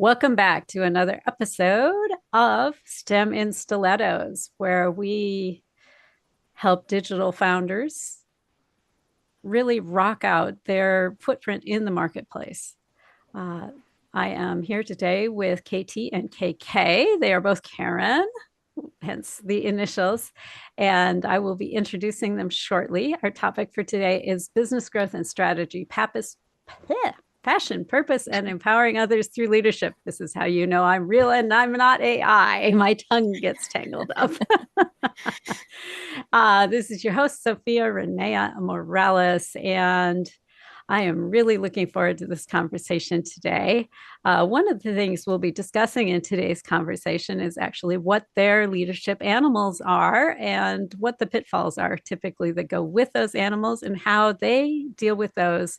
Welcome back to another episode of STEM in Stilettos, where we help digital founders really rock out their footprint in the marketplace. Uh, I am here today with KT and KK. They are both Karen, hence the initials, and I will be introducing them shortly. Our topic for today is business growth and strategy, passion, purpose, and empowering others through leadership. This is how you know I'm real and I'm not AI. My tongue gets tangled up. This is your host, Sophia Renea Morales, and I am really looking forward to this conversation today. One of the things we'll be discussing in today's conversation is actually what their leadership animals are and what the pitfalls are typically that go with those animals and how they deal with those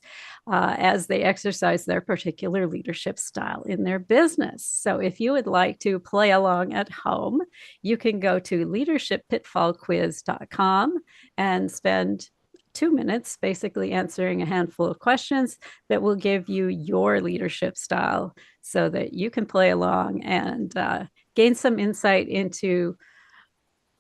as they exercise their particular leadership style in their business. So if you would like to play along at home, you can go to leadershippitfallquiz.com and spend 2 minutes basically answering a handful of questions that will give you your leadership style so that you can play along and gain some insight into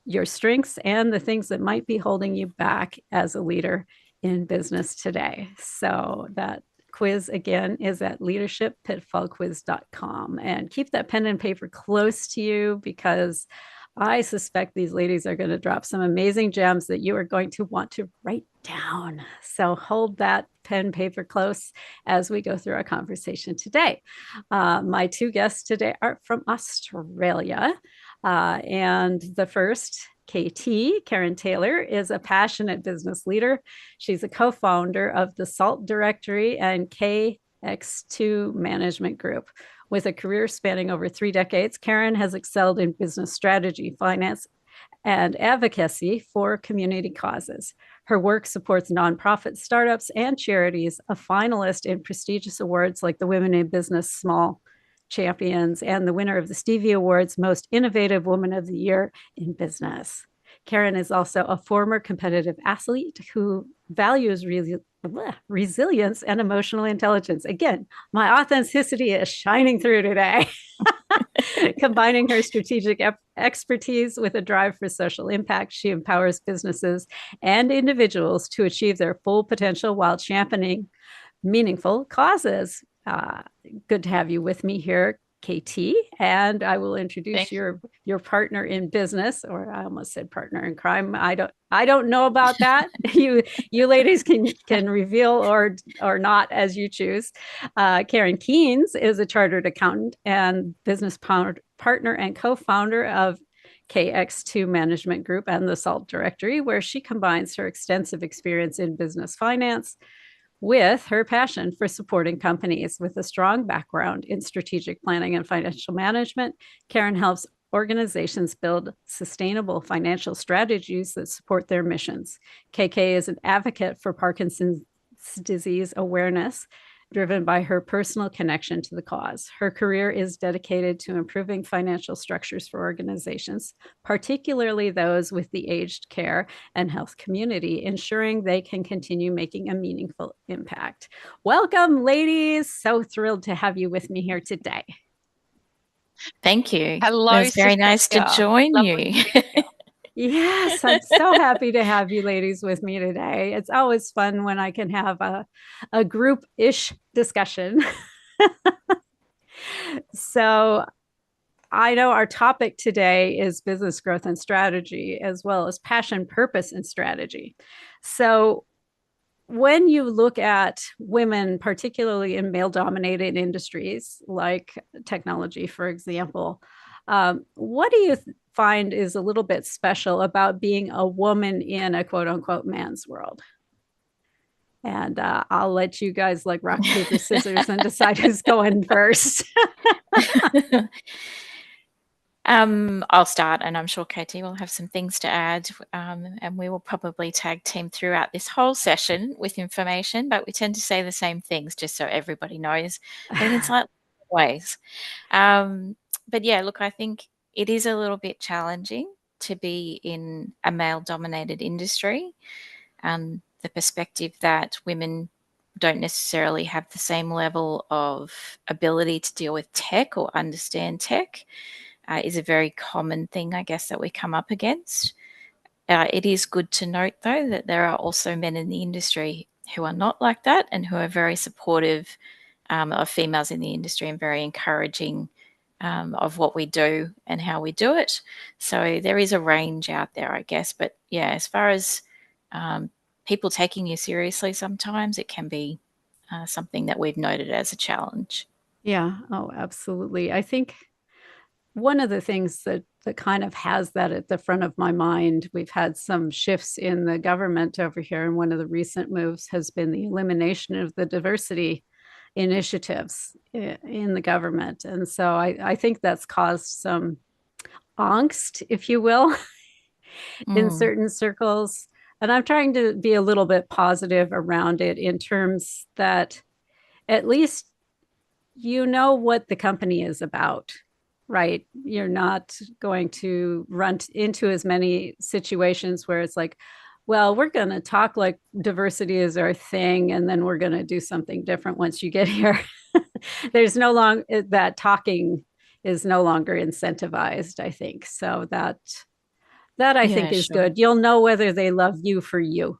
your strengths and the things that might be holding you back as a leader in business today. So that quiz again is at leadershippitfallquiz.com, and keep that pen and paper close to you because I suspect these ladies are going to drop some amazing gems that you are going to want to write down. So hold that pen paper close as we go through our conversation today. My two guests today are from Australia. And the first, KT, Karen Taylor, is a passionate business leader. She's a co-founder of the SALT Directory and KX2 Management Group. With a career spanning over 3 decades, Karen has excelled in business strategy, finance, and advocacy for community causes. Her work supports nonprofit startups and charities, a finalist in prestigious awards like the Women in Business Small Champions and the winner of the Stevie Awards Most Innovative Woman of the Year in Business. Karen is also a former competitive athlete who values resilience and emotional intelligence. Again, my authenticity is shining through today. Combining her strategic expertise with a drive for social impact, she empowers businesses and individuals to achieve their full potential while championing meaningful causes. Good to have you with me here, KT, and I will introduce your partner in business, or I almost said partner in crime. I don't know about that. you ladies can reveal or not as you choose. Karen Keynes is a chartered accountant and business partner and co-founder of KX2 Management Group and the SALT Directory, where she combines her extensive experience in business finance with her passion for supporting companies. With a strong background in strategic planning and financial management, Karen helps organizations build sustainable financial strategies that support their missions. KK is an advocate for Parkinson's disease awareness, driven by her personal connection to the cause. Her career is dedicated to improving financial structures for organizations, particularly those with the aged care and health community, ensuring they can continue making a meaningful impact. Welcome, ladies. So thrilled to have you with me here today. Thank you. Hello, it was very nice to join you. Yes, I'm so happy to have you ladies with me today. It's always fun when I can have a group-ish discussion. So I know our topic today is business growth and strategy, as well as passion, purpose, and strategy. So when you look at women, particularly in male-dominated industries like technology, for example, what do you find is a little bit special about being a woman in a quote unquote man's world? And I'll let you guys like rock, paper, scissors and decide who's going first. I'll start, and I'm sure Katie will have some things to add, and we will probably tag team throughout this whole session with information, but we tend to say the same things just so everybody knows, but in slightly different ways. But yeah, look, I think it is a little bit challenging to be in a male-dominated industry. The perspective that women don't necessarily have the same level of ability to deal with tech or understand tech is a very common thing, I guess, that we come up against. It is good to note, though, that there are also men in the industry who are not like that and who are very supportive of females in the industry and very encouraging of what we do and how we do it. So there is a range out there, I guess. But yeah, as far as um, people taking you seriously, sometimes it can be something that we've noted as a challenge. Yeah. Oh, absolutely. I think one of the things that kind of has that at the front of my mind, we've had some shifts in the government over here, and one of the recent moves has been the elimination of the diversity initiatives in the government. And so I think that's caused some angst, if you will, in Mm, certain circles. And I'm trying to be a little bit positive around it in terms that at least you know what the company is about, right? You're not going to run into as many situations where it's like, well, we're going to talk like diversity is our thing, and then we're going to do something different once you get here. There's no long that talking is no longer incentivized, I think. So that I yeah, think is sure. good. You'll know whether they love you for you.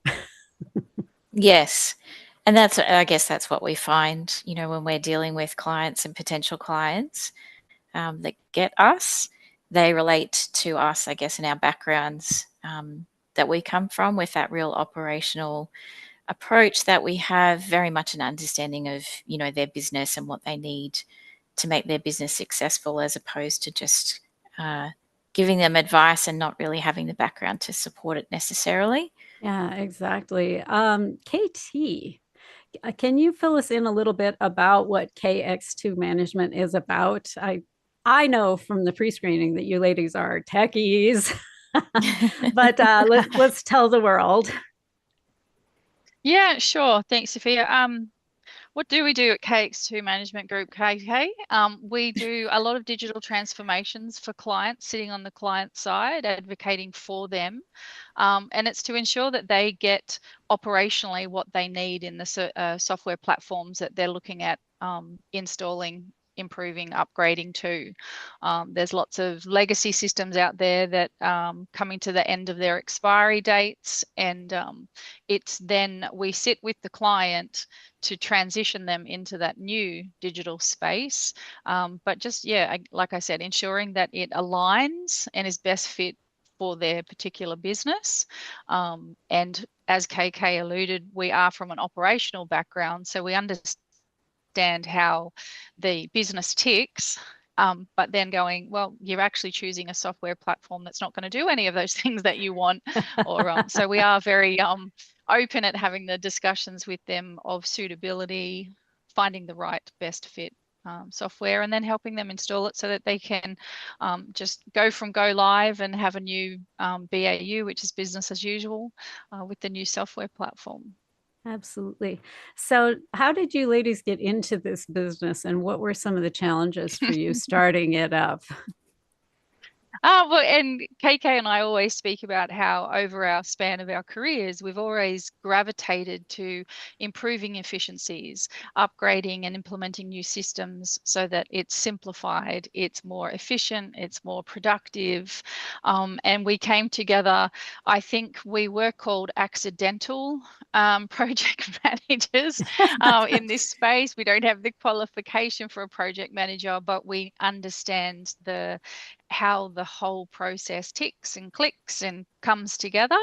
Yes. And that's, I guess that's what we find, when we're dealing with clients and potential clients that get us, they relate to us, I guess, in our backgrounds that we come from with that real operational approach that we have, very much an understanding of, their business and what they need to make their business successful, as opposed to just uh, giving them advice and not really having the background to support it necessarily. Yeah, exactly. KT, can you fill us in a little bit about what KX2 management is about? I know from the pre-screening that you ladies are techies, but let's tell the world. Yeah, sure. Thanks, Sophia. What do we do at KX2 Management Group, KK? We do a lot of digital transformations for clients, sitting on the client side, advocating for them. And it's to ensure that they get operationally what they need in the software platforms that they're looking at installing, improving, upgrading to. There's lots of legacy systems out there that coming to the end of their expiry dates, and it's then we sit with the client to transition them into that new digital space. But just, yeah, like I said, ensuring that it aligns and is best fit for their particular business. And as KK alluded, we are from an operational background, so we understand how the business ticks. But then going, well, you're actually choosing a software platform that's not going to do any of those things that you want. Or so we are very open at having the discussions with them of suitability, finding the right best fit software, and then helping them install it so that they can just go live and have a new BAU, which is business as usual, with the new software platform. Absolutely. So, how did you ladies get into this business, and what were some of the challenges for you starting it up? Well, and KK and I always speak about how over our span of our careers, we've always gravitated to improving efficiencies, upgrading and implementing new systems so that it's simplified, it's more efficient, it's more productive. And we came together, I think we were called accidental project managers in this space. We don't have the qualification for a project manager, but we understand how the whole process ticks and clicks and comes together.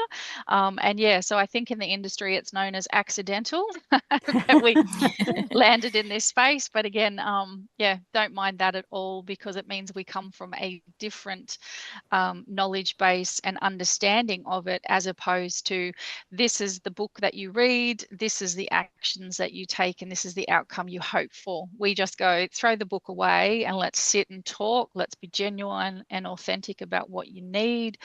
And yeah, so I think in the industry it's known as accidental that we landed in this space. But again, yeah, don't mind that at all, because it means we come from a different knowledge base and understanding of it, as opposed to this is the book that you read, this is the actions that you take, and this is the outcome you hope for. We just go, throw the book away and let's sit and talk. Let's be genuine and authentic about what you need,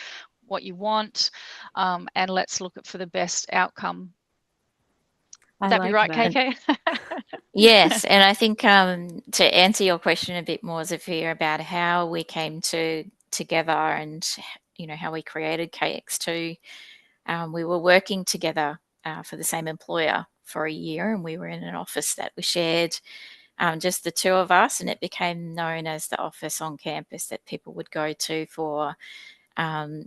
what you want, and let's look for the best outcome. Would I that be like right, that. KK? Yes, and I think to answer your question a bit more, Zafir, about how we came together and how we created KX2, we were working together for the same employer for a year, and we were in an office that we shared, just the two of us, and it became known as the office on campus that people would go to for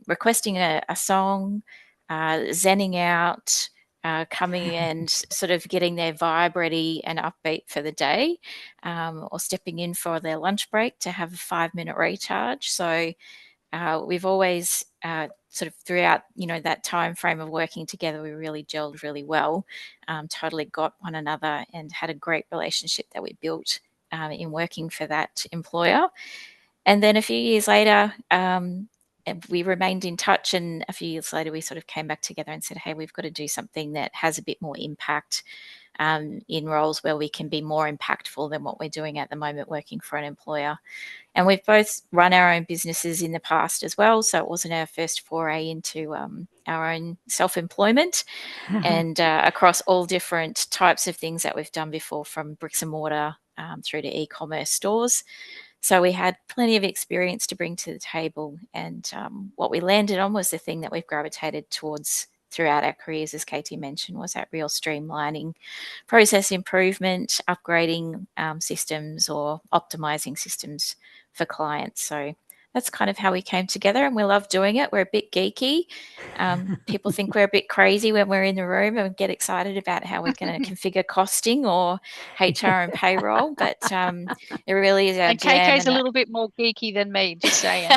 requesting a song, zenning out, coming and sort of getting their vibe ready and upbeat for the day, or stepping in for their lunch break to have a 5-minute recharge. So we've always sort of throughout, that time frame of working together, we really gelled really well, totally got one another and had a great relationship that we built in working for that employer. And then a few years later, we remained in touch, and a few years later we sort of came back together and said, hey, we've got to do something that has a bit more impact in roles where we can be more impactful than what we're doing at the moment working for an employer. And we've both run our own businesses in the past as well, so it wasn't our first foray into our own self-employment, and across all different types of things that we've done before, from bricks and mortar through to e-commerce stores. So we had plenty of experience to bring to the table, and what we landed on was the thing that we've gravitated towards throughout our careers, as Katie mentioned, was that real streamlining, process improvement, upgrading systems or optimizing systems for clients. So that's kind of how we came together, and we love doing it. We're a bit geeky. People think we're a bit crazy when we're in the room and get excited about how we're going to configure costing or HR and payroll, but it really is our And jam. KK's a little bit more geeky than me, just saying.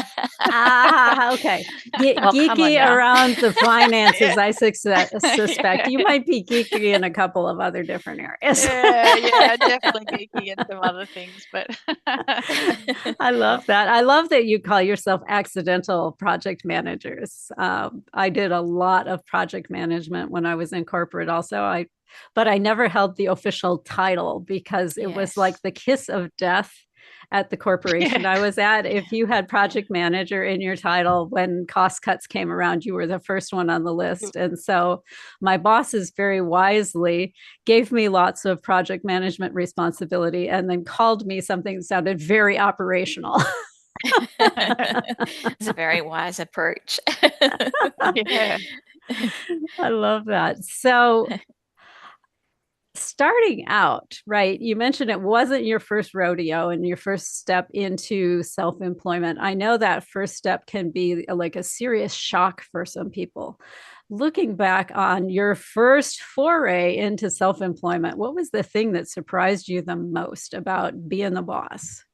Okay. Well, come on Geeky now. around the finances, I suspect. You might be geeky in a couple of other different areas. Yeah, definitely geeky in some other things, but I love that. I love that you call yourself accidental project managers. I did a lot of project management when I was in corporate also. But I never held the official title because it was like the kiss of death at the corporation I was at. If you had project manager in your title, when cost cuts came around, you were the first one on the list. And so my bosses very wisely gave me lots of project management responsibility and then called me something that sounded very operational. It's a very wise approach. yeah. I love that. So starting out, right, you mentioned it wasn't your first rodeo and your first step into self-employment. I know that first step can be like a serious shock for some people. Looking back on your first foray into self-employment, what was the thing that surprised you the most about being the boss?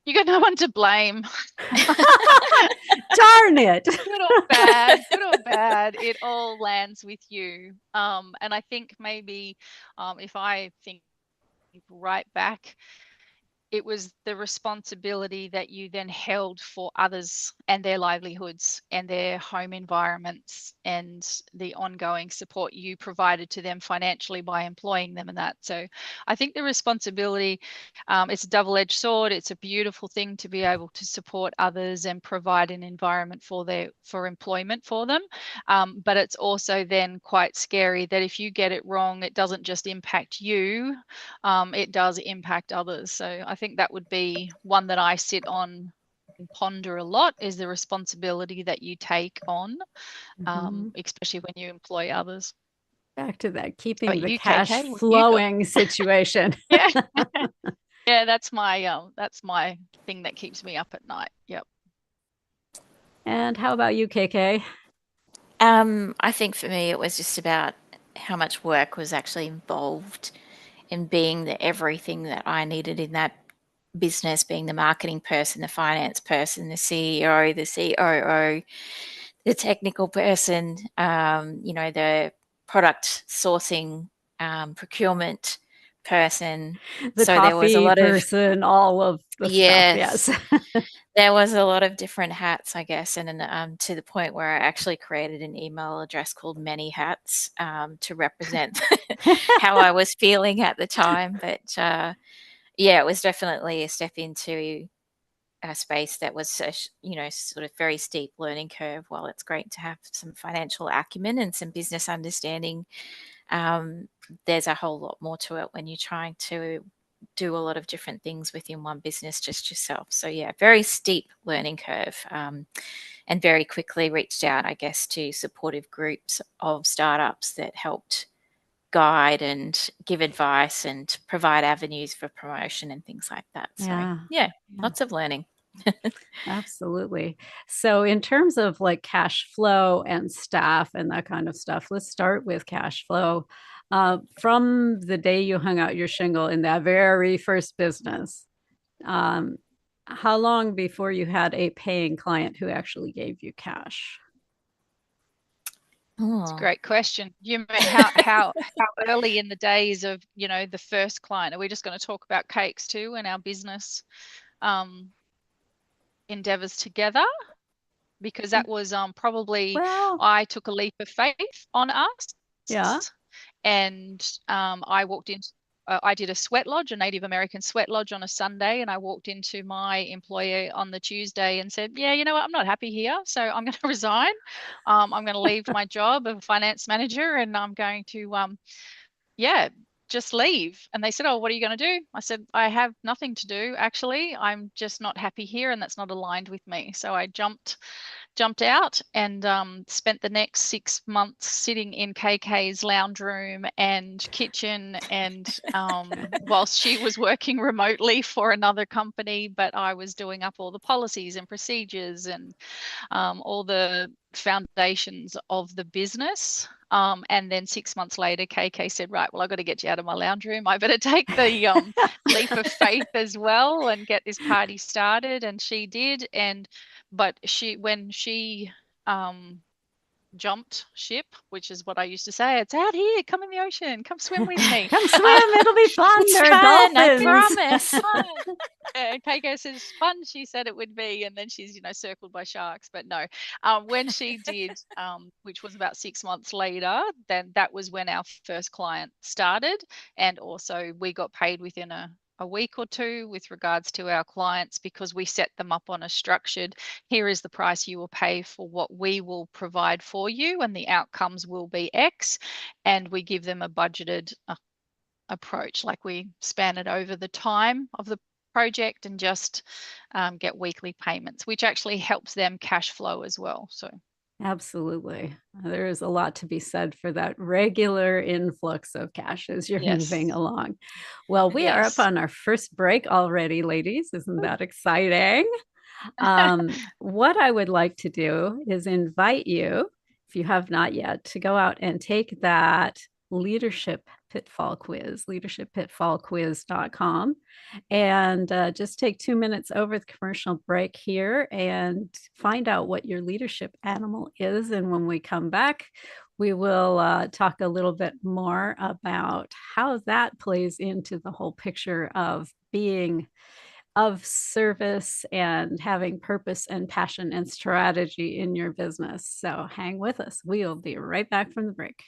You got no one to blame. Darn it. Good or bad, it all lands with you. And I think maybe if I think right back, it was the responsibility that you then held for others and their livelihoods and their home environments and the ongoing support you provided to them financially by employing them and that. So I think the responsibility, it's a double-edged sword. It's a beautiful thing to be able to support others and provide an environment for employment for them. But it's also then quite scary that if you get it wrong, it doesn't just impact you, it does impact others. So I think that would be one that I sit on and ponder a lot, is the responsibility that you take on, especially when you employ others. Back to that keeping the You, cash KK, flowing situation. yeah. Yeah, that's my thing that keeps me up at night. Yep. And how about you, KK? I think for me, it was just about how much work was actually involved in being the everything that I needed in that business, being the marketing person, the finance person, the CEO, the COO, the technical person, the product sourcing, procurement person. The So there was a coffee lot of, person, all of the stuff. Yes. there was a lot of different hats, I guess, and to the point where I actually created an email address called Many Hats to represent how I was feeling at the time. But it was definitely a step into a space that was, sort of very steep learning curve. While it's great to have some financial acumen and some business understanding, there's a whole lot more to it when you're trying to do a lot of different things within one business just yourself. So yeah, very steep learning curve, and very quickly reached out, I guess, to supportive groups of startups that helped guide and give advice and provide avenues for promotion and things like that. So Yeah. yeah, Yeah. lots of learning. Absolutely. So, in terms of like cash flow and staff and that kind of stuff, let's start with cash flow. From the day you hung out your shingle in that very first business, um, how long before you had a paying client who actually gave you cash? It's a Oh. great question. You mean how early in the days of, you know, the first client? Are we just going to talk about cakes too and our business endeavors together? Because that was probably, Well, I took a leap of faith on us, yeah. and I walked into, I did a sweat lodge, a Native American sweat lodge on a Sunday, and I walked into my employer on the Tuesday and said, yeah, you know what, I'm not happy here, so I'm going to resign. I'm going to leave my job of finance manager, and I'm going to, yeah, just leave. And they said, oh, what are you going to do? I said, I have nothing to do, actually. I'm just not happy here, and that's not aligned with me. So I jumped out and spent the next 6 months sitting in KK's lounge room and kitchen, and whilst she was working remotely for another company, but I was doing up all the policies and procedures and all the foundations of the business. And then 6 months later, KK said, right, well, I've got to get you out of my lounge room. I better take the leap of faith as well and get this party started. And she did. And but when she jumped ship, which is what I used to say, it's out here, come in the ocean, come swim with me. Come swim, it'll be fun. It's There are fun, I dolphins. promise. Yeah, Keiko says fun, she said it would be, and then she's, you know, circled by sharks. But no, when she did, which was about 6 months later, then that was when our first client started, and also we got paid within a week or two with regards to our clients, because we set them up on a structured, here is the price you will pay for what we will provide for you, and the outcomes will be X, and we give them a budgeted approach, like we span it over the time of the project and just get weekly payments, which actually helps them cash flow as well. So Absolutely. There is a lot to be said for that regular influx of cash as you're moving yes, along. Well, we are up yes. on our first break already, ladies. Isn't that exciting? What I would like to do is invite you, if you have not yet, to go out and take that leadership pitfall quiz, leadershippitfallquiz.com, and just take 2 minutes over the commercial break here and find out what your leadership animal is. And when we come back, we will talk a little bit more about how that plays into the whole picture of being of service and having purpose and passion and strategy in your business. So hang with us. We'll be right back from the break.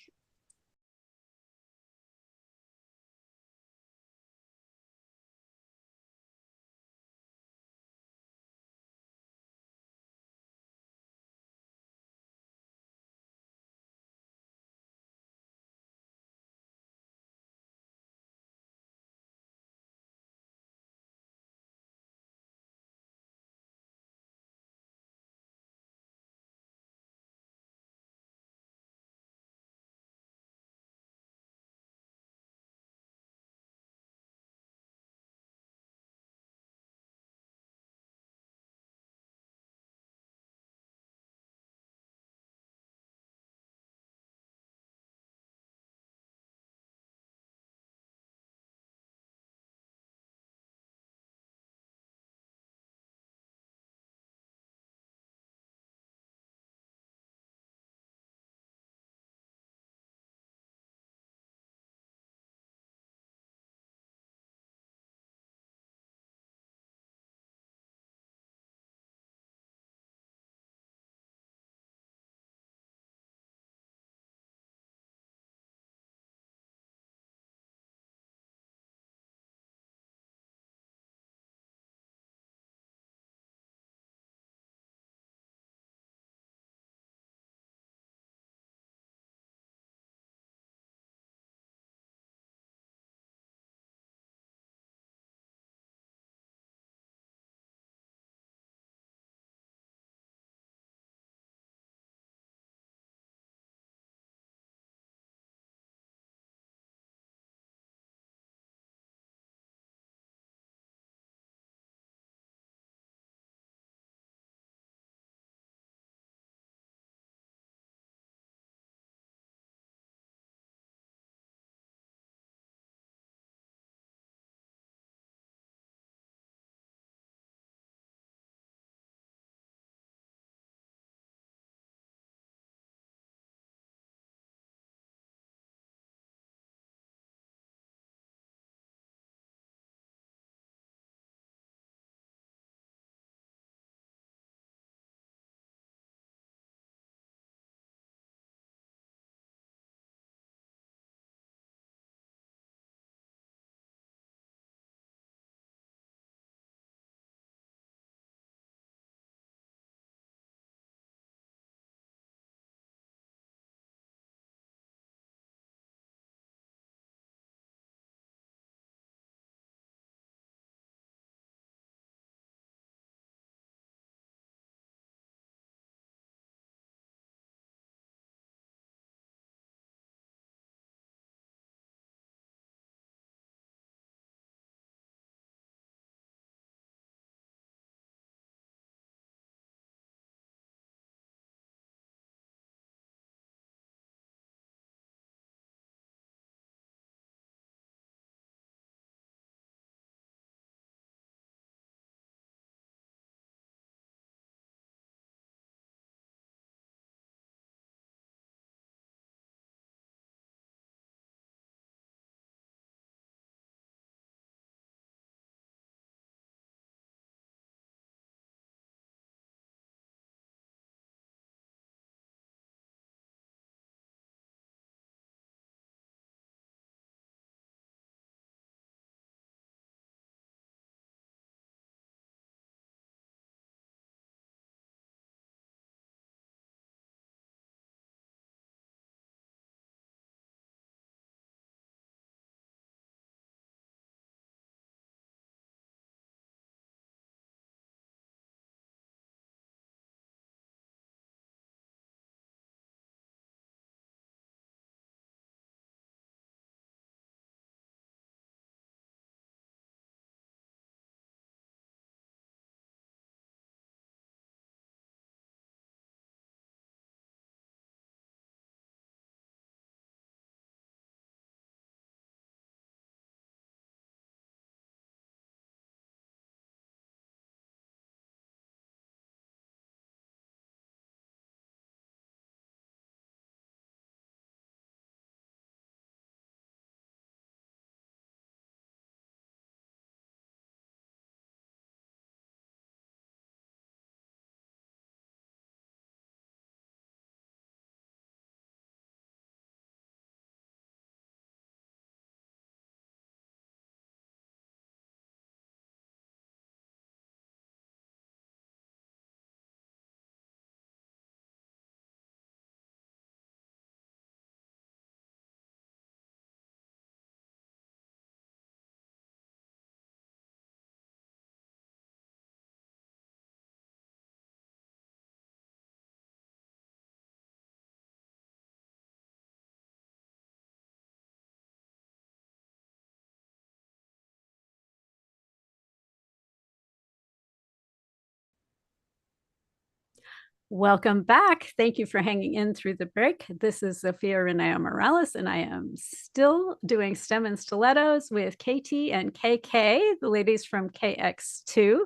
Welcome back. Thank you for hanging in through the break. This is Zofia Renea Morales, and I am still doing STEM and Stilettos with KT and KK, the ladies from KX2.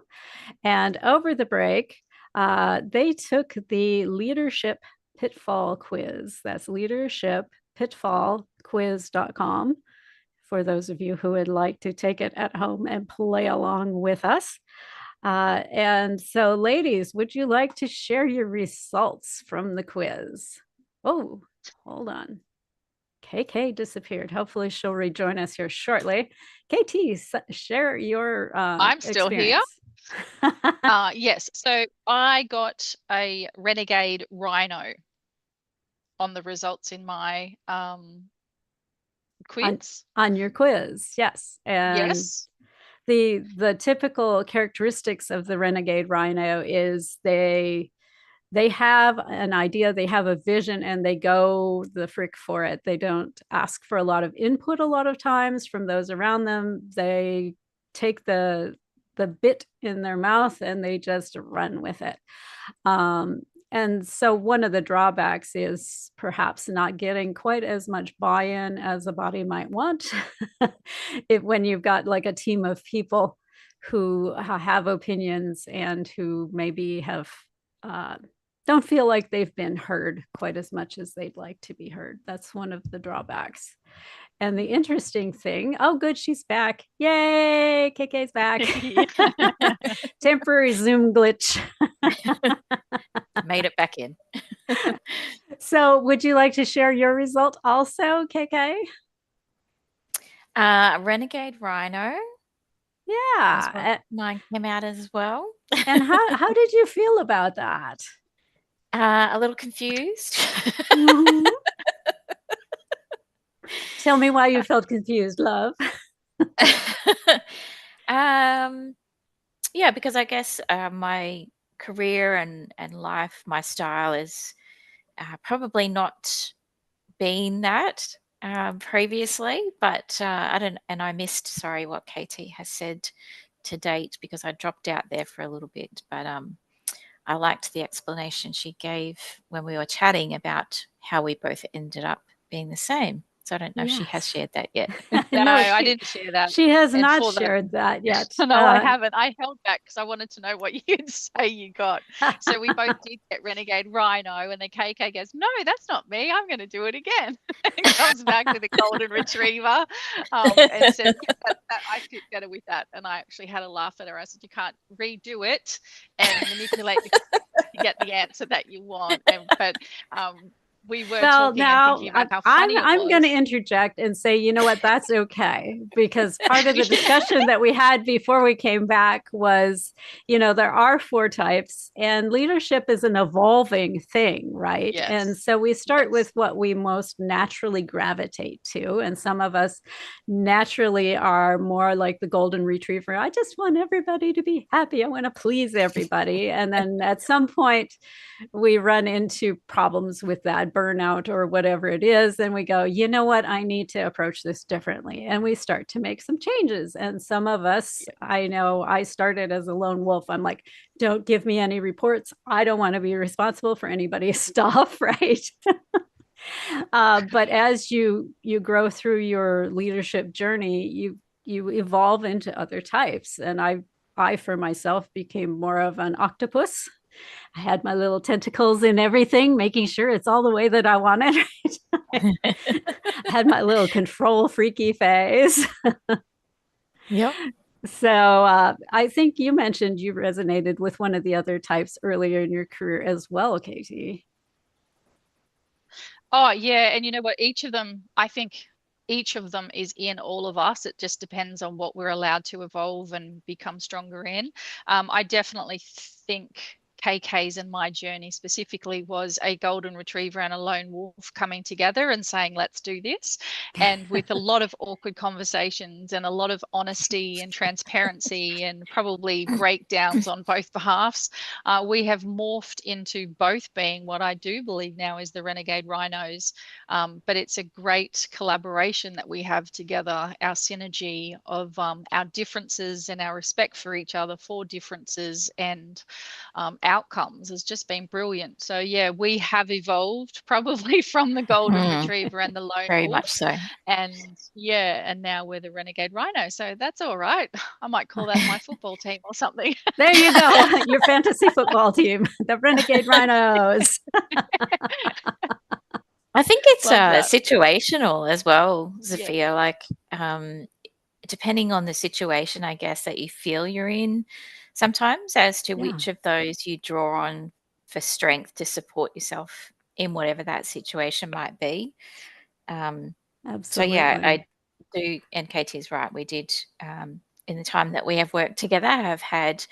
And over the break, they took the leadership pitfall quiz. That's leadershippitfallquiz.com for those of you who would like to take it at home and play along with us. And so, ladies, would you like to share your results from the quiz? Oh, hold on. KK disappeared. Hopefully, she'll rejoin us here shortly. KT, share your I'm still experience. here. Yes. So I got a Renegade Rhino on the results in my quiz. On your quiz, yes. And yes. The typical characteristics of the Renegade Rhino is they have an idea, they have a vision, and they go the frick for it. They don't ask for a lot of input a lot of times from those around them. They take the bit in their mouth and they just run with it. And so one of the drawbacks is perhaps not getting quite as much buy-in as a body might want. When you've got like a team of people who have opinions and who maybe have don't feel like they've been heard quite as much as they'd like to be heard. That's one of the drawbacks. And the interesting thing, oh, good, she's back. Yay, KK's back. Temporary Zoom glitch. Made it back in. So would you like to share your result also, KK? Renegade Rhino. Yeah. Mine came out as well. And how did you feel about that? A little confused. Mm-hmm. Tell me why you felt confused, love. Yeah, because I guess my career and life, my style is probably not been that previously, but I missed, sorry, what KT has said to date because I dropped out there for a little bit, but I liked the explanation she gave when we were chatting about how we both ended up being the same. So I don't know if she has shared that yet. No, I didn't share that. She has not shared that yet. No, I haven't. I held back because I wanted to know what you'd say you got. So we both did get Renegade Rhino, and the KK goes, "No, that's not me. I'm going to do it again." And comes back with a Golden Retriever and said, yeah, I fit better with that. And I actually had a laugh at her. I said, "You can't redo it and manipulate to get the answer that you want." But we were talking and thinking about how funny I'm going to interject and say, you know what, that's okay. Because part of the discussion that we had before we came back was, there are 4 types and leadership is an evolving thing, right? Yes. And so we start with what we most naturally gravitate to. And some of us naturally are more like the Golden Retriever. I just want everybody to be happy. I want to please everybody. And then at some point, we run into problems with that burnout or whatever it is, and we go, you know what, I need to approach this differently, and we start to make some changes. And some of us, I know I started as a lone wolf. I'm like, don't give me any reports. I don't want to be responsible for anybody's stuff, right? But as you grow through your leadership journey, you evolve into other types. And I for myself became more of an octopus. I had my little tentacles in everything, making sure it's all the way that I wanted. Right? I had my little control freaky phase. Yep. So I think you mentioned you resonated with one of the other types earlier in your career as well, Katie. Oh, yeah. And you know what? I think each of them is in all of us. It just depends on what we're allowed to evolve and become stronger in. I definitely think KK's and my journey specifically was a Golden Retriever and a lone wolf coming together and saying, let's do this. And with a lot of awkward conversations and a lot of honesty and transparency and probably breakdowns on both behalves, we have morphed into both being what I do believe now is the Renegade Rhinos. But it's a great collaboration that we have together, our synergy of our differences and our respect for each other for differences, and outcomes has just been brilliant. So yeah, we have evolved probably from the golden retriever and the lone Very wolf, much so. and now we're the renegade rhino. So that's all right. I might call that my football team or something. There you go. Your fantasy football team, the Renegade Rhinos. I think it's Love that. situational as well, Yeah. Zafia. Like, depending on the situation, I guess, that you feel you're in sometimes, as to which of those you draw on for strength to support yourself in whatever that situation might be. So yeah, Absolutely. I do, and Katie's right. We did, in the time that we have worked together, have had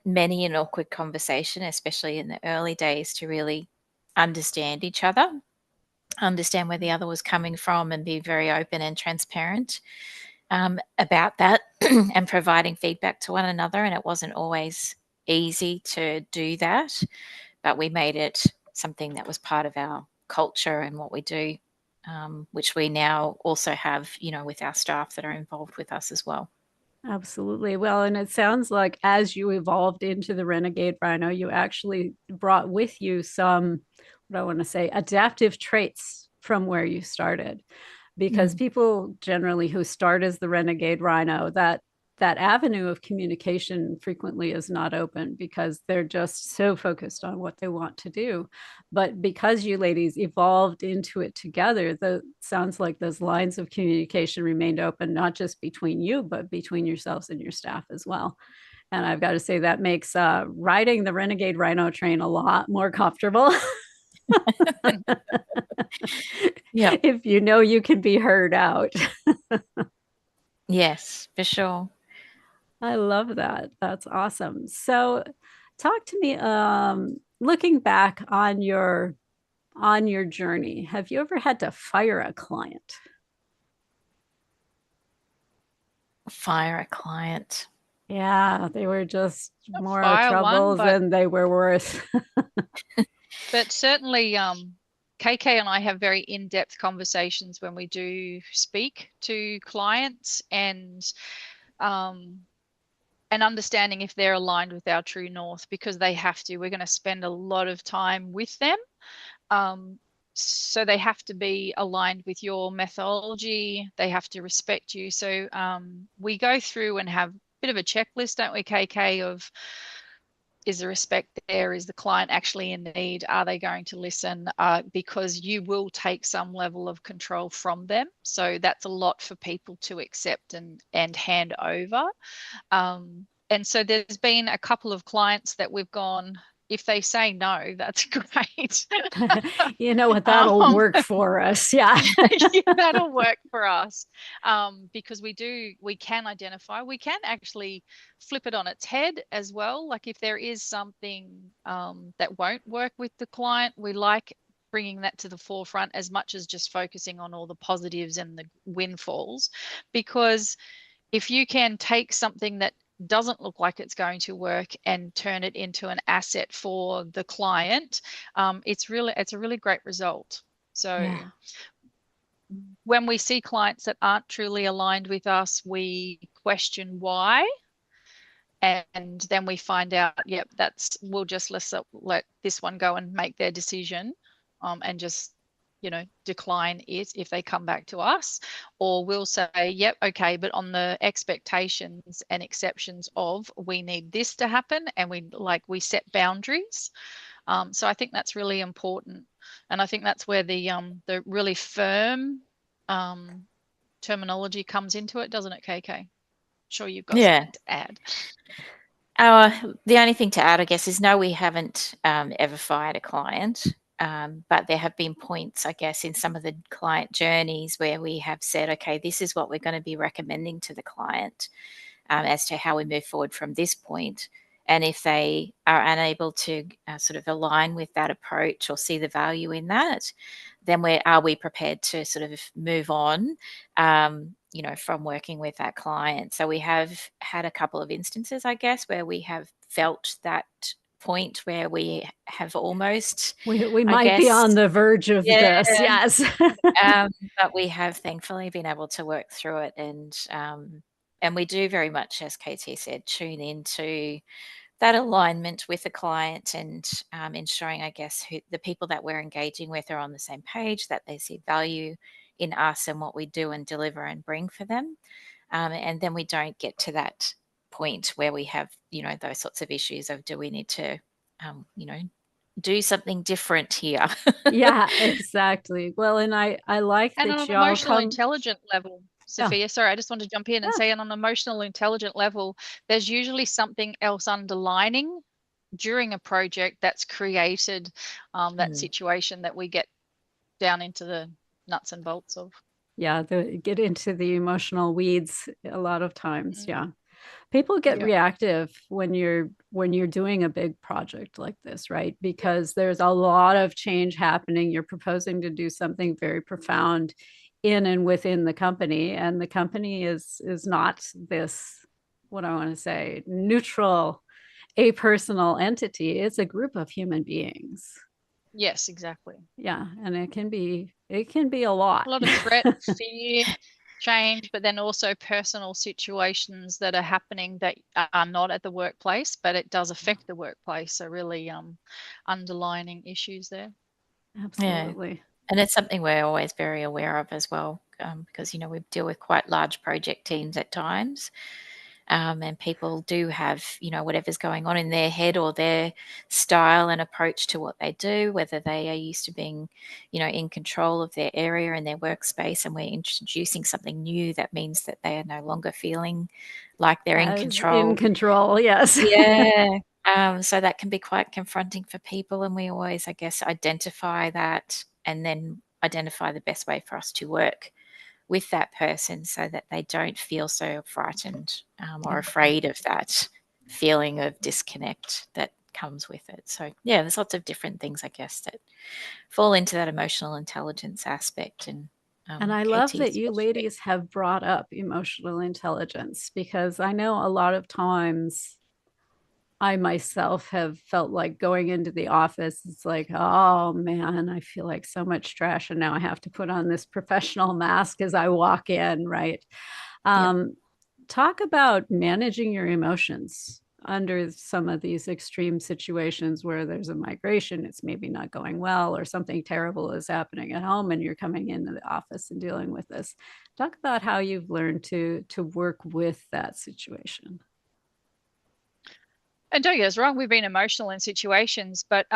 many an awkward conversation, especially in the early days, to really understand each other, understand where the other was coming from, and be very open and transparent about that and providing feedback to one another. And it wasn't always easy to do that, but we made it something that was part of our culture and what we do, which we now also have, with our staff that are involved with us as well. Absolutely. Well, and it sounds like as you evolved into the Renegade Rhino, you actually brought with you some, what I want to say, adaptive traits from where you started. Because people generally who start as the Renegade Rhino, that avenue of communication frequently is not open because they're just so focused on what they want to do. But because you ladies evolved into it together, the sounds like those lines of communication remained open, not just between you, but between yourselves and your staff as well. And I've got to say that makes riding the Renegade Rhino train a lot more comfortable. Yeah. If you know you can be heard out. Yes, for sure. I love that. That's awesome. So talk to me, looking back on your journey, have you ever had to fire a client? Fire a client. Yeah, they were just more Fire trouble one, but than they were worth. but certainly KK and I have very in-depth conversations when we do speak to clients, and understanding if they're aligned with our true north, because they have to. We're going to spend a lot of time with them. So they have to be aligned with your methodology. They have to respect you. So we go through and have a bit of a checklist, don't we, KK, of is the respect there? Is the client actually in need? Are they going to listen? Because you will take some level of control from them. So that's a lot for people to accept and hand over. And so there's been a couple of clients that we've gone, if they say no, that's great. You know what, that'll work for us. Yeah. Yeah, that'll work for us. Because we can identify, we can actually flip it on its head as well. Like if there is something that won't work with the client, we like bringing that to the forefront as much as just focusing on all the positives and the windfalls. Because if you can take something that doesn't look like it's going to work and turn it into an asset for the client, it's a really great result. So when we see clients that aren't truly aligned with us, we question why, and then we find out, yep, we'll just let this one go and make their decision, and just decline it if they come back to us. Or we'll say, yep, okay, but on the expectations and exceptions of, we need this to happen, and we set boundaries. So I think that's really important, and I think that's where the really firm terminology comes into it, doesn't it, KK? Sure, you've got something to add. The only thing to add, I guess, is no, we haven't ever fired a client. But there have been points, I guess, in some of the client journeys where we have said, okay, this is what we're going to be recommending to the client as to how we move forward from this point. And if they are unable to sort of align with that approach or see the value in that, then are we prepared to sort of move on, from working with that client? So we have had a couple of instances, I guess, where we have felt that point where we have almost we might be on the verge of this. Yes. But we have thankfully been able to work through it, and we do very much, as KT said, tune into that alignment with the client and ensuring, I guess, the people that we're engaging with are on the same page, that they see value in us and what we do and deliver and bring for them. And then we don't get to that point where we have, those sorts of issues of, do we need to, do something different here? Yeah, exactly. Well, and I like And on that an y'all emotional come. intelligent level, Oh, Sophia, sorry, I just want to jump in and yeah, say on an emotional intelligent level, there's usually something else underlining during a project that's created that situation that we get down into the nuts and bolts of. yeah. Get into the emotional weeds a lot of times. Mm, Yeah. People get yeah. reactive when you're doing a big project like this, right? Because there's a lot of change happening. You're proposing to do something very profound in and within the company, and the company is not this, what I want to say, neutral, a personal entity. It's a group of human beings. Yes, exactly. Yeah, and it can be a lot. A lot of threat, fear, change, but then also personal situations that are happening that are not at the workplace, but it does affect the workplace. So really underlining issues there. Yeah. Absolutely. And it's something we're always very aware of as well, because, we deal with quite large project teams at times. And people do have, whatever's going on in their head or their style and approach to what they do, whether they are used to being, in control of their area and their workspace, and we're introducing something new that means that they are no longer feeling like they're in As in control. control, yes. Yeah. So that can be quite confronting for people, and we always, I guess, identify that and then identify the best way for us to work with that person so that they don't feel so frightened or afraid of that feeling of disconnect that comes with it. So, yeah, there's lots of different things, I guess, that fall into that emotional intelligence aspect. And And I love KT that you especially. ladies have brought up emotional intelligence, because I know a lot of times I myself have felt like going into the office, it's like, oh man, I feel like so much stress. And now I have to put on this professional mask as I walk in, right? Yep. Um, Talk about managing your emotions under some of these extreme situations where there's a migration, it's maybe not going well, or something terrible is happening at home and you're coming into the office and dealing with this. Talk about how you've learned to work with that situation. And don't get us wrong, we've been emotional in situations, but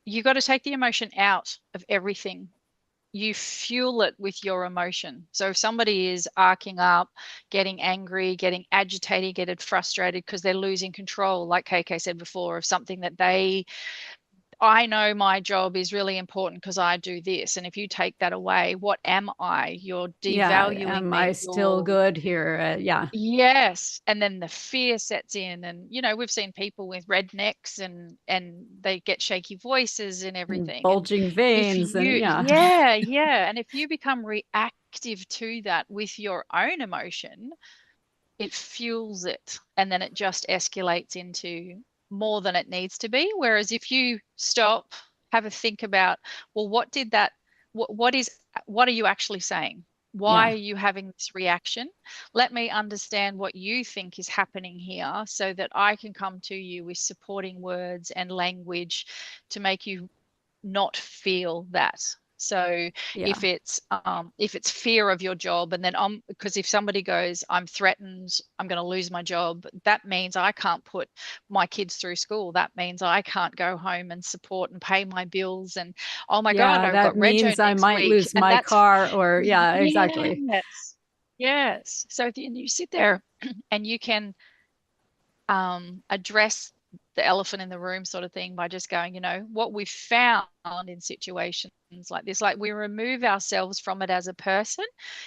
you got to take the emotion out of everything. You fuel it with your emotion. So if somebody is arcing up, getting angry, getting agitated, getting frustrated because they're losing control, like KK said before, of something that I know my job is really important because I do this. And if you take that away, what am I? You're Yeah, devaluing am I me. still good here? Yeah. Yes, and then the fear sets in, and we've seen people with rednecks and they get shaky voices and And everything. And bulging if veins, and you, yeah. yeah, and if you become reactive to that with your own emotion, it fuels it, and then it just escalates into more than it needs to be. Whereas if you stop, have a think about, well, what did that, what are you actually saying? Why Yeah. are you having this reaction? Let me understand what you think is happening here so that I can come to you with supporting words and language to make you not feel that. So Yeah. if it's fear of your job, and then because if somebody goes, I'm threatened, I'm going to lose my job, that means I can't put my kids through school. That means I can't go home and support and pay my bills. And oh my God, Yeah, I've that got rego means I next might week. lose And my that's car, or yeah, exactly. yes, yes. So you sit there and you can address the elephant in the room sort of thing by just going, what we've found in situations like this, like we remove ourselves from it as a person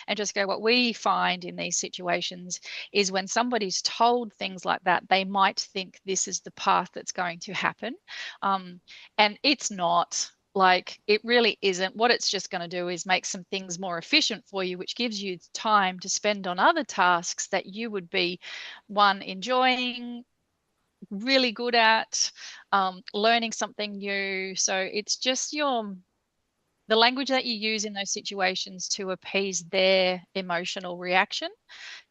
and just go, what we find in these situations is when somebody's told things like that, they might think this is the path that's going to happen. And it's not. Like it really isn't. What it's just going to do is make some things more efficient for you, which gives you time to spend on other tasks that you would be one enjoying, really good at, learning something new. So it's just the language that you use in those situations to appease their emotional reaction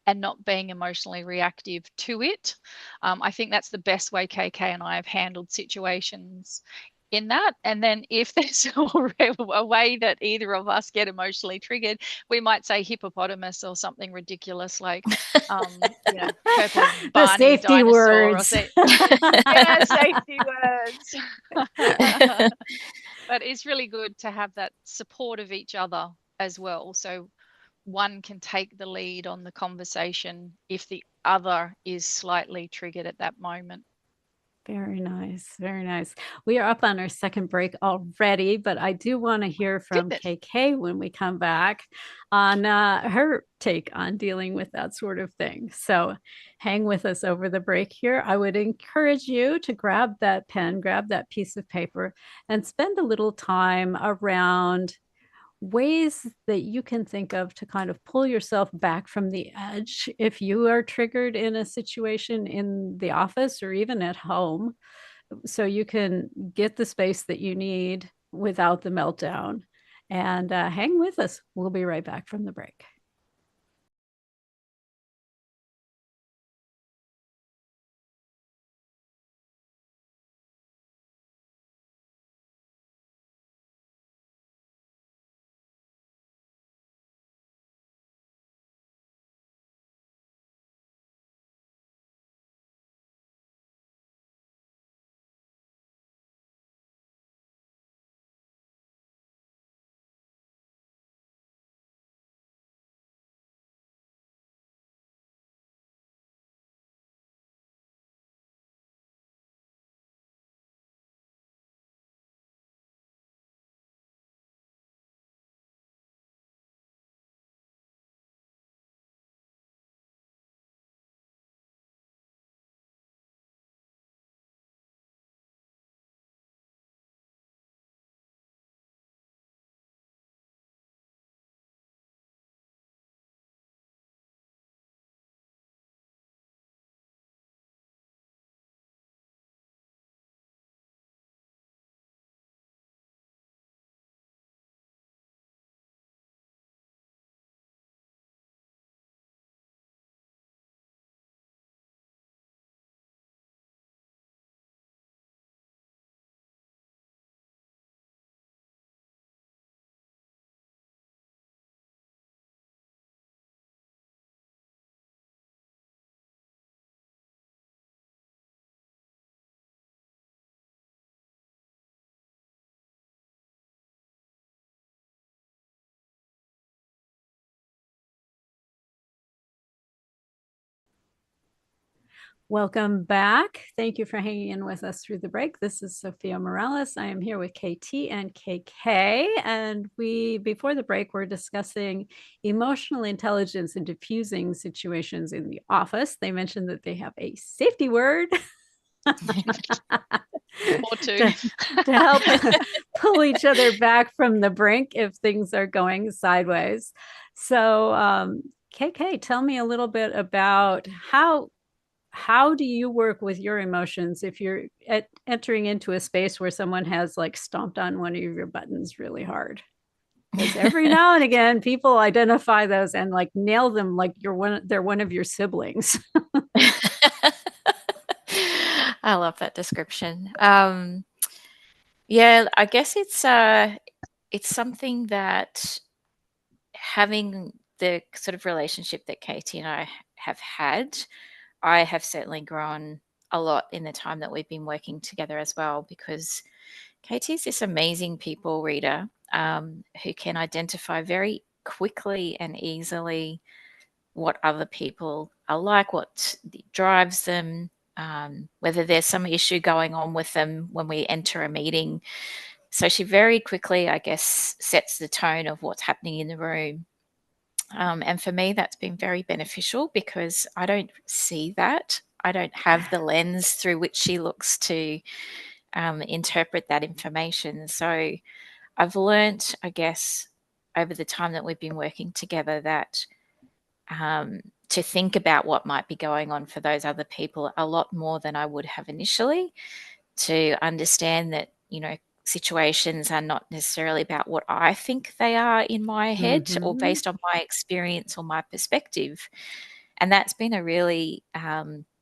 and not being emotionally reactive to it. I think that's the best way KK and I have handled situations in that. And then if there's a way that either of us get emotionally triggered, we might say hippopotamus or something ridiculous like, purple The Barney safety dinosaur or words. say, yeah, safety words. But it's really good to have that support of each other as well. So one can take the lead on the conversation if the other is slightly triggered at that moment. Very nice. Very nice. We are up on our second break already, but I do want to hear from Goodness. KK when we come back on her take on dealing with that sort of thing. So hang with us over the break here. I would encourage you to grab that pen, grab that piece of paper, and spend a little time around ways that you can think of to kind of pull yourself back from the edge if you are triggered in a situation in the office or even at home, so you can get the space that you need without the meltdown. And hang with us. We'll be right back from the break. Welcome back. Thank you for hanging in with us through the break. This is Sophia Morales. I am here with KT and KK. And before the break, we're discussing emotional intelligence in diffusing situations in the office. They mentioned that they have a safety word Or two. to help pull each other back from the brink if things are going sideways. So, KK, tell me a little bit about how do you work with your emotions if you're entering into a space where someone has like stomped on one of your buttons really hard? Because every now and again people identify those and like nail them like they're one of your siblings. I love that description. Yeah, I guess it's something that having the sort of relationship that Katie and I have had, I have certainly grown a lot in the time that we've been working together as well, because Katie's this amazing people reader who can identify very quickly and easily what other people are like, what drives them, whether there's some issue going on with them when we enter a meeting. So she very quickly, I guess, sets the tone of what's happening in the room. And for me, that's been very beneficial because I don't see that. I don't have the lens through which she looks to interpret that information. So I've learnt, I guess, over the time that we've been working together that to think about what might be going on for those other people a lot more than I would have initially, to understand that, situations are not necessarily about what I think they are in my head or Mm-hmm. based on my experience or my perspective. And that's been a really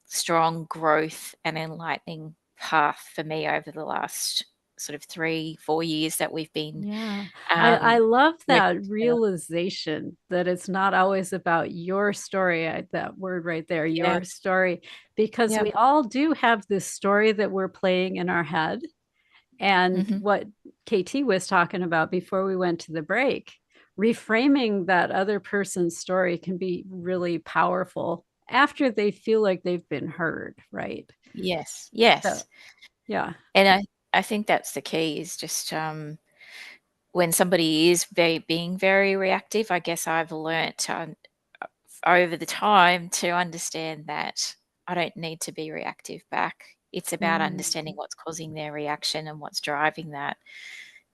strong growth and enlightening path for me over the last sort of 3-4 years that we've been Yeah. I love working that together. realization that it's not always about your story. That word right there, Yeah. your story, because Yeah. we all do have this story that we're playing in our head. And Hmm. what KT was talking about before we went to the break, reframing that other person's story can be really powerful after they feel like they've been heard, right? Yes. So, Yes. yeah. And I think that's the key is just when somebody is being very reactive, I guess I've learnt to, over the time to understand that I don't need to be reactive back. It's about Mm, understanding what's causing their reaction and what's driving that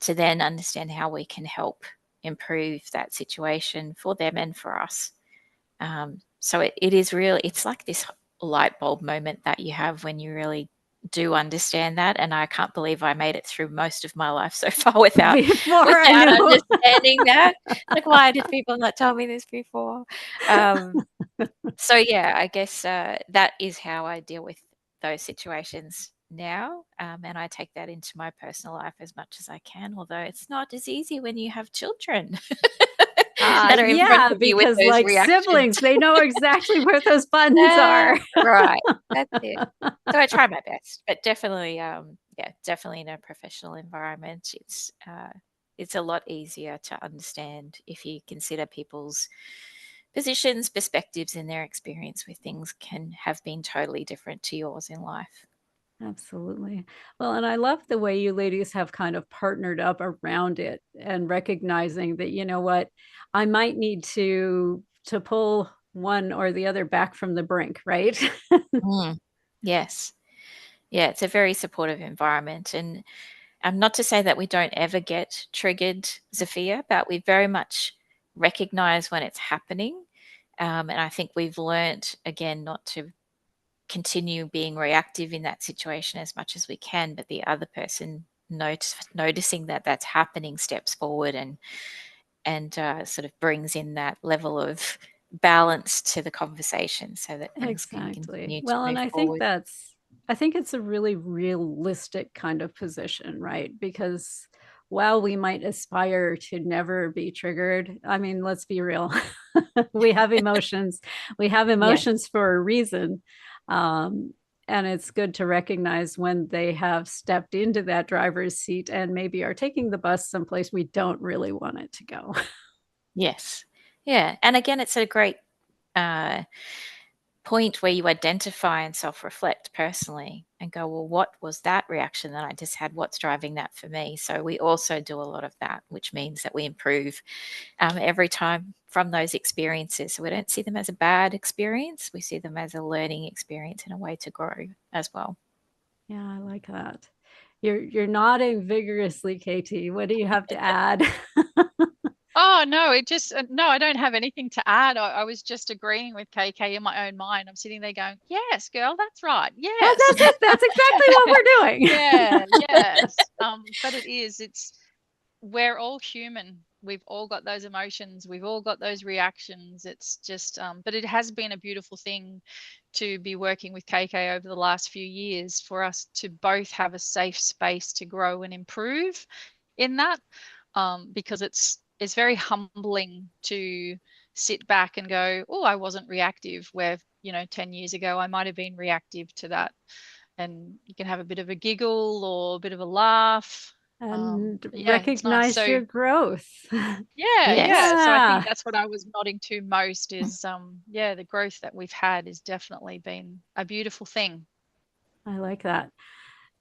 to then understand how we can help improve that situation for them and for us. So it is really, it's like this light bulb moment that you have when you really do understand that. And I can't believe I made it through most of my life so far without before I without knew. understanding that. Like, why did people not tell me this before? Um, so yeah, I guess that is how I deal with those situations now, and I take that into my personal life as much as I can. Although it's not as easy when you have children that are in front Yeah, of you with because those like reactions. siblings, they know exactly where those buttons are. Right, that's it. So I try my best, but definitely, yeah, definitely in a professional environment, it's a lot easier to understand if you consider people's positions, perspectives, and their experience with things can have been totally different to yours in life. Absolutely. Well, and I love the way you ladies have kind of partnered up around it and recognizing that, you know what, I might need to pull one or the other back from the brink, right? Mm, yes. Yeah, it's a very supportive environment. And not to say that we don't ever get triggered, Zafia, but we very much recognize when it's happening. And I think we've learnt, again, not to continue being reactive in that situation as much as we can, but the other person noticing that that's happening steps forward and sort of brings in that level of balance to the conversation so that things can Exactly. continue to Well, and move forward. I think it's a really realistic kind of position, right? Because while we might aspire to never be triggered, I mean, let's be real. We have emotions. We have Yes, emotions for a reason. Um, and it's good to recognize when they have stepped into that driver's seat and maybe are taking the bus someplace we don't really want it to go. yes, yeah. And again, it's a great uh, point where you identify and self-reflect personally and go, well, what was that reaction that I just had? What's driving that for me? So we also do a lot of that, which means that we improve every time from those experiences. So we don't see them as a bad experience. We see them as a learning experience and a way to grow as well. Yeah, I like that. You're nodding vigorously, Katie. What do you have to add? Oh no, it just no, I don't have anything to add. I was just agreeing with KK in my own mind. I'm sitting there going, "Yes, girl, that's right. Well, Yes." that's it. That's exactly what we're doing. Yeah, yes. But it's we're all human. We've all got those emotions. We've all got those reactions. It's just but it has been a beautiful thing to be working with KK over the last few years for us to both have a safe space to grow and improve in that. Because it's very humbling to sit back and go, oh, I wasn't reactive, where 10 years ago I might have been reactive to that. And you can have a bit of a giggle or a bit of a laugh. And Yeah, it's nice. recognize So your growth. yeah, Yes. yeah. So I think Yeah, that's what I was nodding to most is yeah, the growth that we've had has definitely been a beautiful thing. I like that.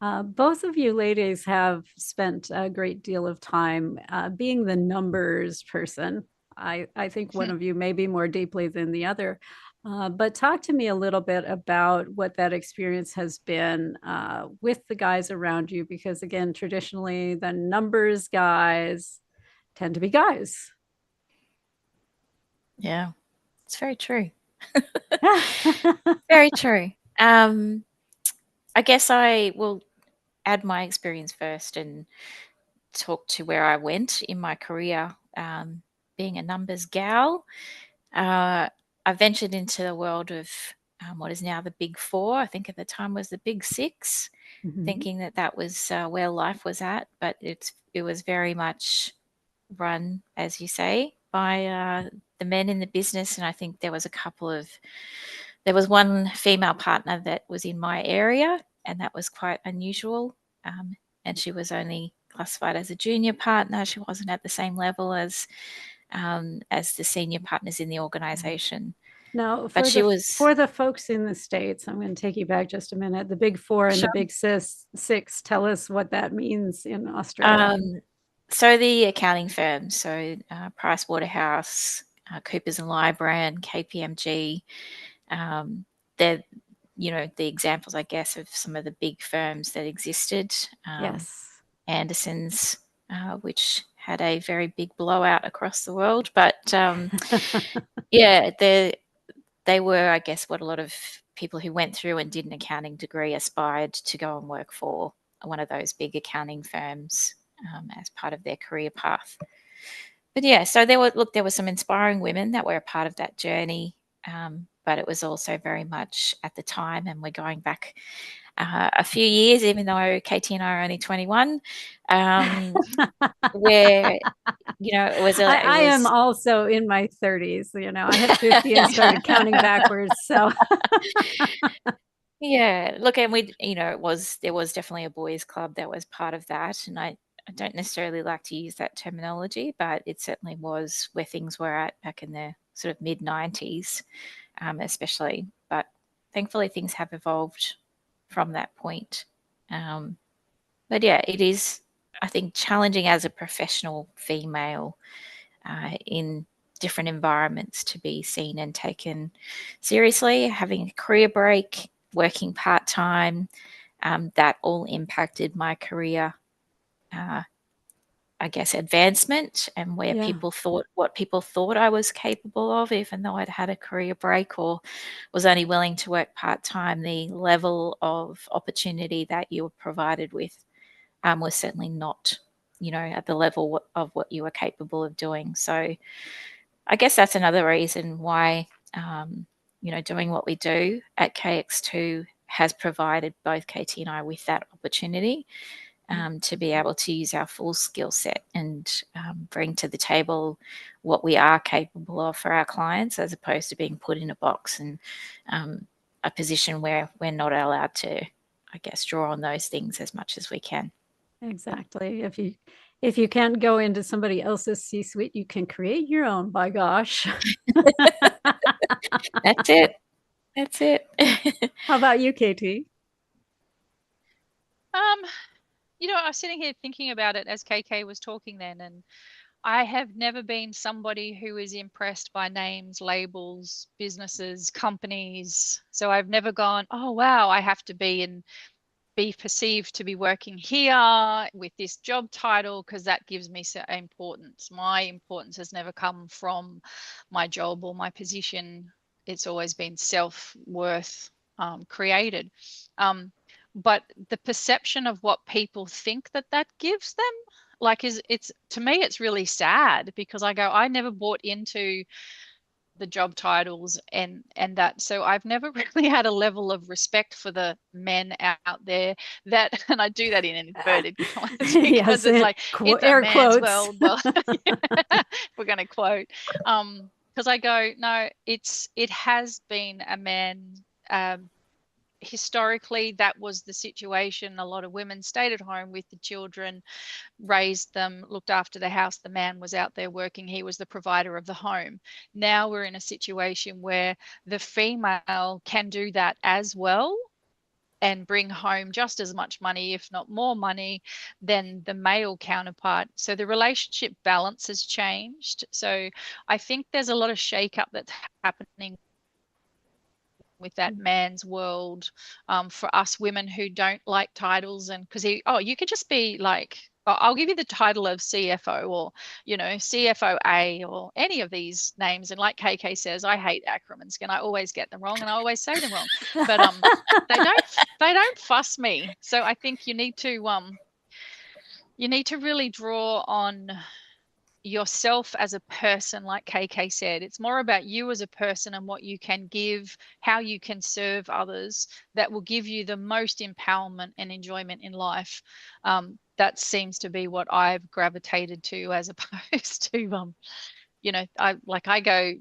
Both of you ladies have spent a great deal of time being the numbers person. I think one of you maybe more deeply than the other. But talk to me a little bit about what that experience has been with the guys around you, because again, traditionally, the numbers guys tend to be guys. Yeah, it's very true. Very true. I guess I will. add my experience first and talk to where I went in my career, being a numbers gal. I ventured into the world of what is now the Big Four. I think at the time was the Big Six, thinking that that was where life was at. But it was very much run, as you say, by the men in the business. And I think there was one female partner that was in my area, and that was quite unusual. And she was only classified as a junior partner. She wasn't at the same level as the senior partners in the organisation. Now, But she was for the folks in the States, I'm going to take you back just a minute. The Big Four and sure. the Big Six, tell us what that means in Australia. So the accounting firms, so Price Waterhouse, Coopers and Lybrand, KPMG, they're the examples, I guess, of some of the big firms that existed. Yes. Anderson's, which had a very big blowout across the world, but yeah, they were, I guess, what a lot of people who went through and did an accounting degree aspired to go and work for one of those big accounting firms as part of their career path. But yeah, so there were some inspiring women that were a part of that journey, but it was also very much at the time, and we're going back a few years, even though Katie and I are only 21, where I am also in my 30s. I hit 50 and started counting backwards. So yeah, look, and there was definitely a boys' club that was part of that, and I don't necessarily like to use that terminology, but it certainly was where things were at back in the sort of mid 90s, especially. But thankfully, things have evolved from that point. But yeah, it is, I think, challenging as a professional female in different environments to be seen and taken seriously, having a career break, working part-time, that all impacted my career, I guess, advancement and what people thought I was capable of, even though I'd had a career break or was only willing to work part-time. The level of opportunity that you were provided with was certainly not, at the level of what you were capable of doing. So I guess that's another reason why, doing what we do at KX2 has provided both Katie and I with that opportunity to be able to use our full skill set and bring to the table what we are capable of for our clients, as opposed to being put in a box and a position where we're not allowed to, I guess, draw on those things as much as we can. Exactly. If you can't go into somebody else's C-suite, you can create your own, by gosh. That's it. That's it. How about you, Katie? I was sitting here thinking about it as KK was talking then, and I have never been somebody who is impressed by names, labels, businesses, companies. So I've never gone, oh, wow, I have to be perceived to be working here with this job title because that gives me importance. My importance has never come from my job or my position. It's always been self-worth created. But the perception of what people think that gives them, like, it's to me, it's really sad, because I never bought into the job titles and that. So I've never really had a level of respect for the men out there that, and I do that in inverted commas because it's like, it's a man's world. Well, we're going to quote, because I go, no, it has been a man. Historically, that was the situation. A lot of women stayed at home with the children, raised them, looked after the house. The man was out there working. He was the provider of the home. Now we're in a situation where the female can do that as well and bring home just as much money, if not more money, than the male counterpart. So the relationship balance has changed. So I think there's a lot of shake-up that's happening with that man's world, for us women who don't like titles. And because you could just be like I'll give you the title of CFO or, CFOA or any of these names. And like KK says, I hate acronyms and I always get them wrong and I always say them wrong. But they don't fuss me. So I think you need to really draw on yourself as a person, like KK said. It's more about you as a person and what you can give, how you can serve others, that will give you the most empowerment and enjoyment in life. That seems to be what I've gravitated to, as opposed to I go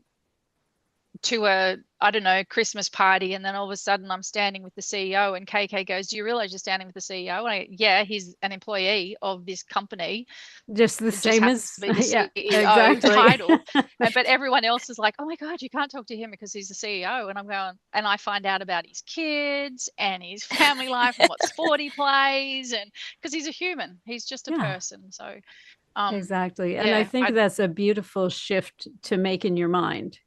to a, I don't know, Christmas party, and then all of a sudden I'm standing with the CEO, and KK goes, "Do you realize you're standing with the CEO?" And yeah, he's an employee of this company. Just the It just same happens as, to be the yeah, CEO exactly. title. But everyone else is like, "Oh my God, you can't talk to him because he's the CEO." And I'm going, and I find out about his kids and his family life and what sport he plays, and because he's a human, he's just a Yeah, person. So, exactly. And I yeah, think that's a beautiful shift to make in your mind,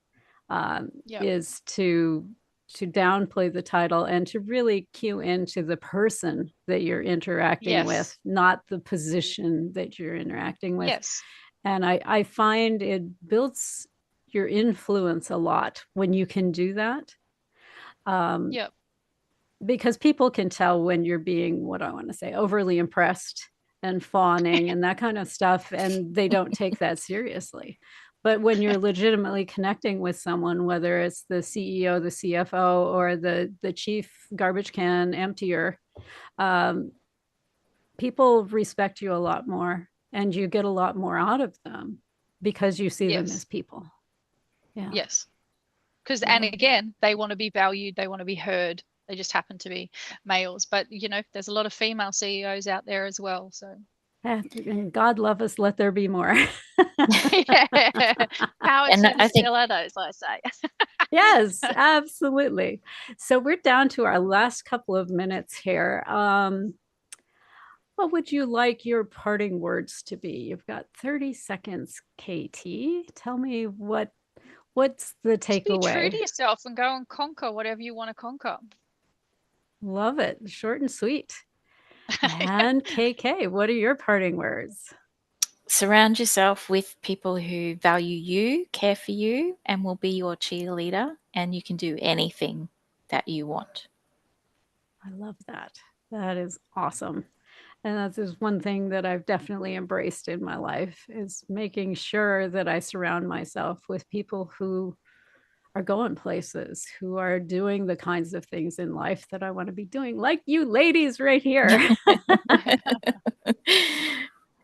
yeah, is to downplay the title and to really cue into the person that you're interacting with, yes, not the position that you're interacting with. yes, And I find it builds your influence a lot when you can do that. Um, yep, because people can tell when you're being, what I want to say, overly impressed and fawning and that kind of stuff, and they don't take that seriously. But when you're legitimately connecting with someone, whether it's the CEO, the CFO, or the chief garbage can emptier, um, people respect you a lot more, and you get a lot more out of them because you see them as yes, people. Yeah. yes. Because, I and love that. again, they want to be valued, they want to be heard. They just happen to be males, but there's a lot of female CEOs out there as well. So, And God love us, let there be more. yeah, power And to the I think stilettos, I say. Yes, absolutely. So we're down to our last couple of minutes here. What would you like your parting words to be? You've got 30 seconds, KT. Tell me what's the Just be true takeaway? to yourself and go and conquer whatever you want to conquer. Love it. Short and sweet. And KK, what are your parting words? surround yourself with people who value you, care for you, and will be your cheerleader, and you can do anything that you want. I love that. That is awesome. And that's just one thing that I've definitely embraced in my life, is making sure that I surround myself with people who are going places, who are doing the kinds of things in life that I want to be doing, like you ladies right here.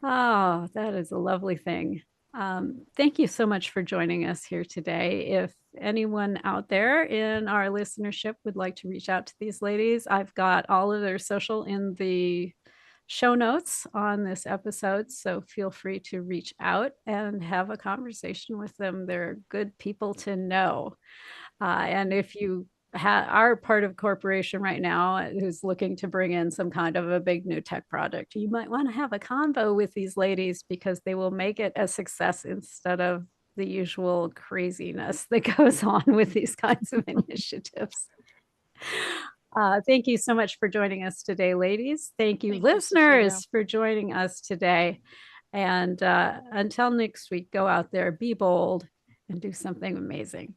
Oh, that is a lovely thing. Thank you so much for joining us here today. If anyone out there in our listenership would like to reach out to these ladies, I've got all of their social in the show notes on this episode. So feel free to reach out and have a conversation with them. They're good people to know. And if you are part of a corporation right now who's looking to bring in some kind of a big new tech project, you might want to have a convo with these ladies, because they will make it a success instead of the usual craziness that goes on with these kinds of initiatives. Thank you so much for joining us today, ladies. Thank you, Thank you, Sophia. listeners, for joining us today. And until next week, go out there, be bold, and do something amazing.